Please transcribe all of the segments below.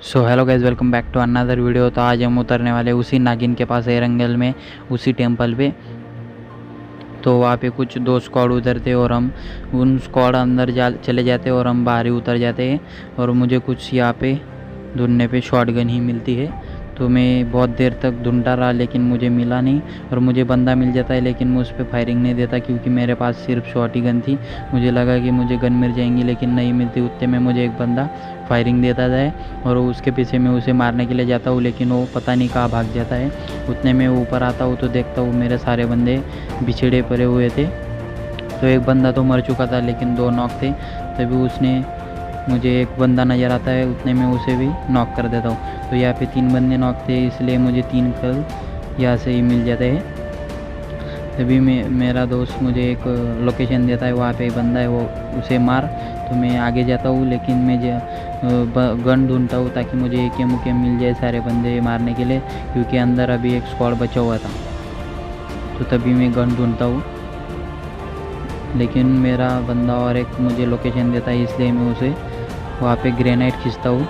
So hello guys, welcome back to another video. तो आज हम उतरने वाले उसी नागिन के पास एरंगल में, उसी टेंपल पे। तो वहाँ पे कुछ दो स्क्वाड उतरते और हम उन स्क्वाड अंदर चले जाते और हम बाहर ही उतर जाते हैं। और मुझे कुछ यहाँ पे ढूंढने पे शॉटगन ही मिलती है। तो मैं बहुत देर तक ढूंढता रहा लेकिन मुझे मिला नहीं। और मुझे बंदा मिल जाता है लेकिन मैं उस पर फायरिंग नहीं देता क्योंकि मेरे पास सिर्फ शॉट ही गन थी। मुझे लगा कि मुझे गन मिल जाएंगी लेकिन नहीं मिलती। उतने में मुझे एक बंदा फायरिंग देता जाए और उसके पीछे मैं उसे मारने के लिए जाता हूँ लेकिन वो पता नहीं कहाँ भाग जाता है। उतने में ऊपर आता हूँ तो देखता हूँ मेरे सारे बंदे बिछड़े पड़े हुए थे। तो एक बंदा तो मर चुका था लेकिन दो नॉक थे। तभी उसने मुझे एक बंदा नज़र आता है, उतने में उसे भी नॉक कर देता हूँ। तो यहाँ पे 3 बंदे नॉक थे इसलिए मुझे 3 किल यहाँ से ही मिल जाते हैं। तभी मेरा दोस्त मुझे एक लोकेशन देता है, वहाँ पे बंदा है, वो उसे मार। तो मैं आगे जाता हूँ लेकिन मैं गन ढूंढता हूँ ताकि मुझे एकेएम उकेएम मिल जाए सारे बंदे मारने के लिए, क्योंकि अंदर अभी एक स्क्वाड बचा हुआ था। तो तभी मैं गन ढूंढता हूँ लेकिन मेरा बंदा और एक मुझे लोकेशन देता है इसलिए मैं उसे वहाँ पे ग्रेनेड खींचता हूँ।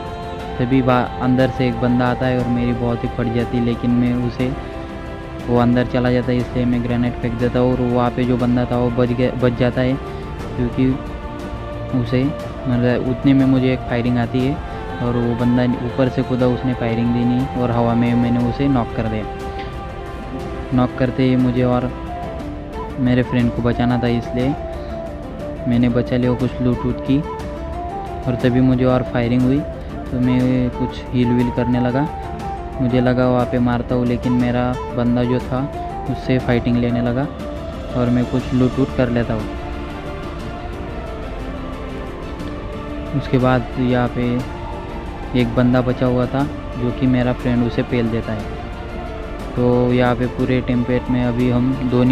तभी अंदर से एक बंदा आता है और मेरी बहुत ही फट जाती है लेकिन मैं उसे वो अंदर चला जाता है इसलिए मैं ग्रेनेड फेंक देता हूँ। और वहाँ पे जो बंदा था वो बच जाता है क्योंकि उसे मतलब उतने में मुझे एक फायरिंग आती है और वो बंदा ऊपर से कूदा, उसने फायरिंग दी नहीं और हवा में मैंने उसे नॉक कर दिया। नॉक करते ही मुझे और मेरे फ्रेंड को बचाना था इसलिए मैंने बचा लिया, कुछ लूट वूट की। और तभी मुझे और फायरिंग हुई तो मैं कुछ हील वील करने लगा। मुझे लगा वहाँ पे मारता हूँ लेकिन मेरा बंदा जो था उससे फाइटिंग लेने लगा और मैं कुछ लूट वूट कर लेता हूँ। उसके बाद यहाँ पे एक बंदा बचा हुआ था जो कि मेरा फ्रेंड उसे पेल देता है। तो यहाँ पे पूरे टेम्पलेट में अभी हम दो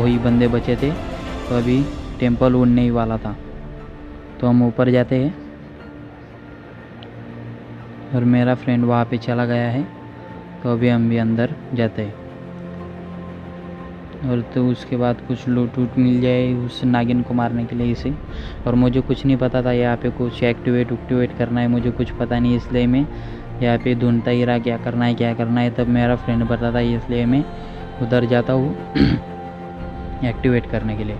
ही बंदे बचे थे। तो अभी टेम्पल उड़ने ही वाला था तो हम ऊपर जाते हैं और मेरा फ्रेंड वहाँ पे चला गया है। तो अभी हम भी अंदर जाते हैं और तो उसके बाद कुछ लूट वूट मिल जाए उस नागिन को मारने के लिए इसे। और मुझे कुछ नहीं पता था यहाँ पे कुछ एक्टिवेट करना है, मुझे कुछ पता नहीं इसलिए मैं यहाँ पे ढूंढता ही रहा क्या करना है। तब मेरा फ्रेंड बताता है इसलिए मैं उधर जाता हूँ एक्टिवेट करने के लिए।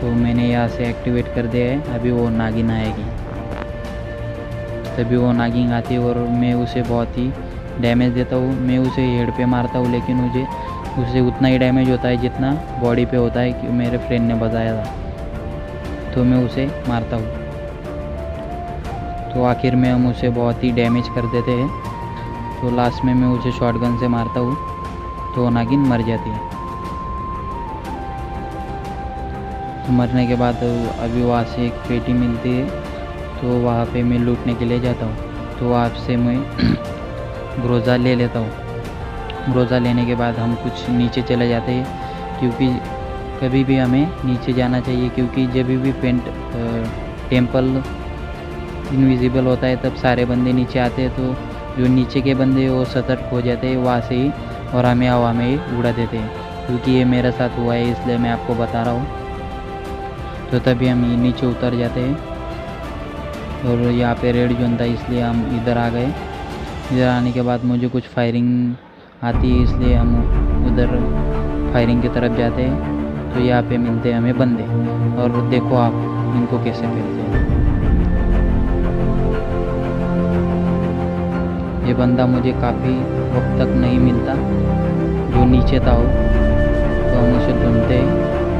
तो मैंने यहाँ से एक्टिवेट कर दिया है, अभी वो नागिन आएगी। तभी वो नागिन आती है और मैं उसे बहुत ही डैमेज देता हूँ। मैं उसे हेड पे मारता हूँ लेकिन उसे उतना ही डैमेज होता है जितना बॉडी पे होता है कि मेरे फ्रेंड ने बताया था। तो मैं उसे मारता हूँ तो आखिर में हम उसे बहुत ही डैमेज कर देते हैं। तो लास्ट में मैं उसे शॉटगन से मारता हूँ तो नागिन मर जाती है। तो मरने के बाद अभी वहाँ से एक पेटी मिलती है तो वहाँ पे मैं लूटने के लिए जाता हूँ। तो वहाँ से मैं ग्रोज़ा ले लेता हूँ। ग्रोज़ा लेने के बाद हम कुछ नीचे चले जाते हैं क्योंकि कभी भी हमें नीचे जाना चाहिए, क्योंकि जब भी टेम्पल इनविजिबल होता है तब सारे बंदे नीचे आते हैं। तो जो नीचे के बंदे वो सतर्क हो जाते हैं वहाँ से ही और हमें हवा में ही उड़ा देते हैं, क्योंकि ये मेरे साथ हुआ है इसलिए मैं आपको बता रहा हूँ। तो तभी हम नीचे उतर जाते हैं और यहाँ पे रेड जोन था इसलिए हम इधर आ गए। इधर आने के बाद मुझे कुछ फायरिंग आती है इसलिए हम उधर फायरिंग की तरफ जाते हैं। तो यहाँ पे मिलते हैं हमें बंदे और देखो आप इनको कैसे फेलते हैं। ये बंदा मुझे काफ़ी वक्त तक नहीं मिलता जो नीचे था वो, तो हम उसे ढूंढते हैं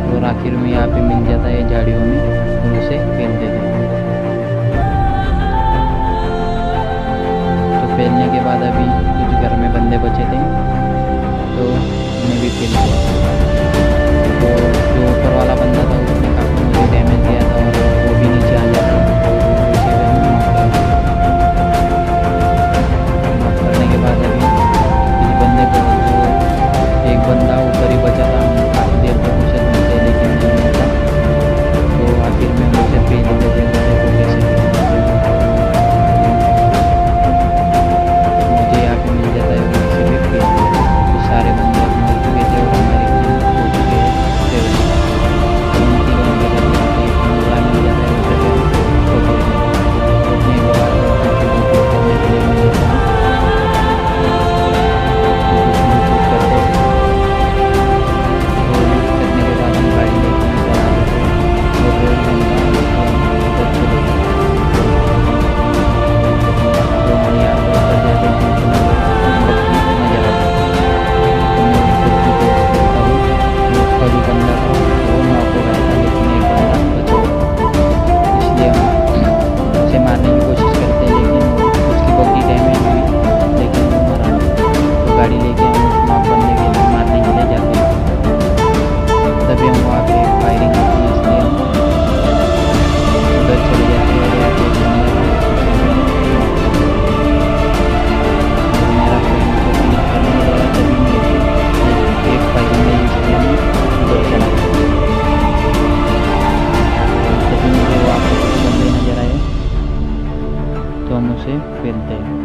और आखिर में यहाँ पे मिल जाता है झाड़ियों में और उसे फेल देते हैं। तो फेलने के बाद अभी कुछ घर में बंदे बचे थे तो उन्हें भी फेल दिया। तो जो ऊपर वाला बंदा था उसने काफ़ी मुझे डैमेज दिया था और वो भी नीचे आ जाता है। उसे भी हम नॉक करने के बाद अभी किसी बंदे को एक बंदा ऊपर ही बचा था, हम काफ़ी देर तक उसे ढूंढते लेकिन नहीं मिलता। तो आखिर में उसे फेल देते मुझे यहाँ पे मिल जाता है, उसे भी फेल। तो सारे बंदे मर चुके थे और हमारी हम उसे फेलते हैं।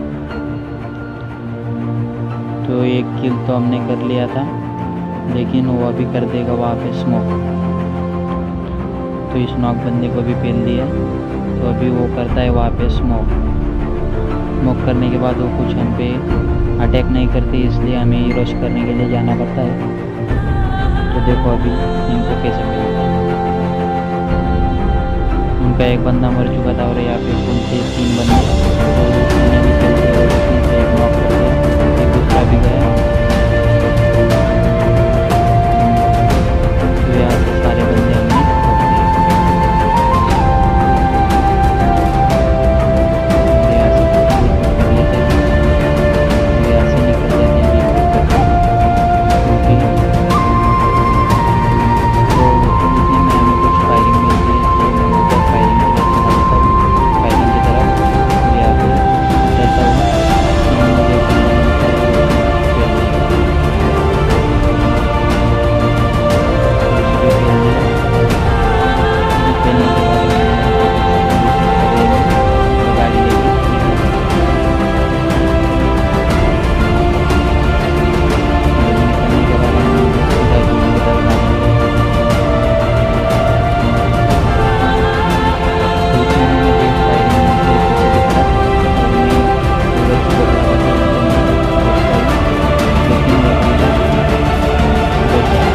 तो एक किल तो हमने कर लिया था, लेकिन वो अभी कर देगा वहाँ पे स्मोक। तो इस नॉक बंदे को भी फेल दिया। तो अभी वो करता है वहाँ पे स्मोक। स्मोक करने के बाद वो कुछ हम पे अटैक नहीं करते, इसलिए हमें रश करने के लिए जाना पड़ता है। तो देखो अभी इनको कैसे फेलते हैं। उनका एक बंदा मर चुका था और यहाँ पे कुल थे 3 बंदे, तो उन्हें भी खेलते और उसमें से एक नॉक कर दिया, एक दूसरा भी गया। तो यहाँ से सारे बंदे हमने ठोक दिए। यहाँ से कर लेते हैं, यहाँ से निकल जाते हैं क्योंकि तो उतने में हमें कुछ फायरिंग मिलती है, इसलिए मैं उधर फायरिंग की तरफ चला जाता हूँ, फायरिंग की तरफ। यहाँ पे जाता हूँ, मुझे एक बंदा मिलता है, वो फेल देगा। उसे भी फेल दिया। उसे फेलने के बाद मैं गाड़ी लेके निकल गया। निकलने के बाद हम सीधा घूम उधर गाड़ी में। तो उसमें मैंने एक फायरिंग मिलती है पीछे की तरफ, और मैं पूरा स्कोप लगाता हूँ तो मैं बचता हूँ, लेकिन वो बंदा बच जाता है।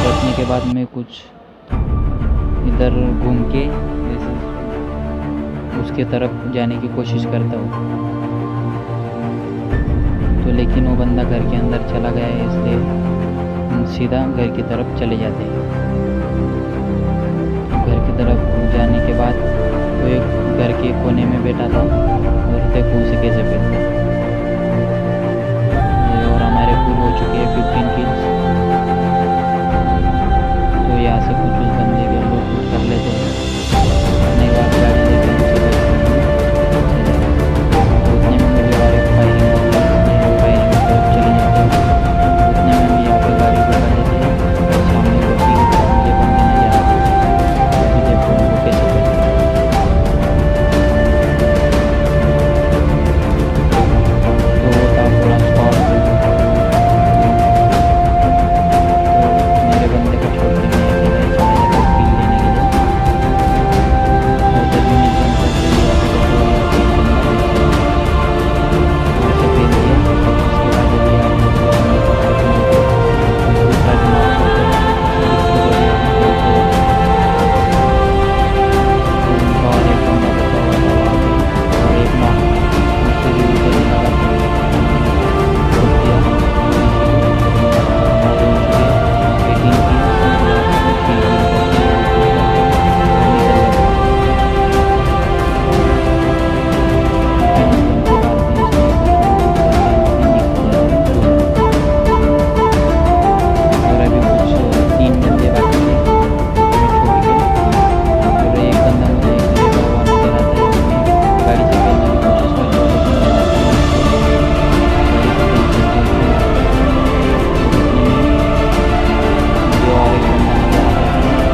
बचने के बाद मैं कुछ इधर घूम के जैसे उसके तरफ जाने की कोशिश करता हूँ। तो लेकिन वो बंदा घर के अंदर चला गया है, इसलिए हम सीधा घर की तरफ चले जाते हैं। घर की तरफ जाने के बाद वो एक घर के कोने में बैठा था और देखो उसे कैसे फेलता है। और हमारे फुल हो चुके हैं 15 किल्स। तो यहाँ से कुछ उस बंदे के लोग कुछ कर लेते हैं, करने के बाद गाड़ी लेके उसे चले जाते हैं। तो उतने में मुझे और एक फायरिंग होती है, इसलिए हम फायरिंग की तरफ चले जाते हैं। उतने में हम यहाँ पे गाड़ी भगा लेते हैं और सामने रोटी की तरफ मुझे बंदे नजर आते हैं। अभी देखो उनको कैसे फेलते हैं। तो वो था पूरा स्क्वाड। तो मेरे बंदे को छोड़ के मैं अकेला ही चला जाता हूँ किल लेने के लिए। और जब भी मैं जंप करते हुए यहाँ पे देखो, यहाँ पे एक बंदा बैठा है, तो उसे फेल दिया। और उसके बाद अभी आप दूसरे बंदे को पकड़ने के दूसरा भी नॉक करते हैं, उसको भी हम खेलते हैं। तो उनका और एक बंदा बचा हुआ था वहाँ पे, और एक नॉक उसे भी उधर लगा के हमने रोक दिया। हमारे हो चुके 18 किल्स। यहाँ से कुछ किल करके लूट करके और निकल जाते हैं। फिनिश करने के बाद भी इसमें कुछ लूट करके हम अपने निकल जाते हैं। और अभी कुछ 3 बंदे बाकी हैं हमें छोड़ के, और एक बंदा मुझे लेटा हुआ नजर आता है। मैं गाड़ी से फेलने की कोशिश करता हूँ, लेकिन मैं जाता हूँ उसको गाड़ी से फेलते हुए। उतने में मुझे और एक बंदा नजर आता है, दूसरा ही बंदा,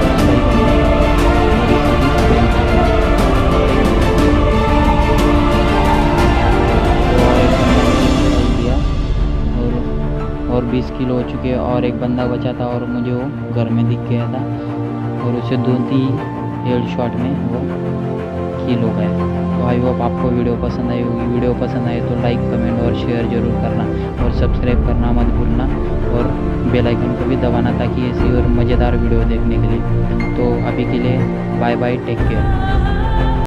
और इसे भी फेल करता हूँ। तो और एक बंदा मुझे फेल दिया, और 20 किलो हो चुके हैं। और एक बंदा बचा था और मुझे वो घर में दिख गया था, और उसे 2-3 हेड शॉट में वो किल हो गया। तो आई होप आपको वीडियो पसंद आई होगी। वीडियो पसंद आए तो लाइक, कमेंट और शेयर जरूर करना, और सब्सक्राइब करना मत भूलना, और बेल आइकन को भी दबाना, ताकि ऐसी और मज़ेदार वीडियो देखने के लिए। तो अभी के लिए बाय बाय, टेक केयर।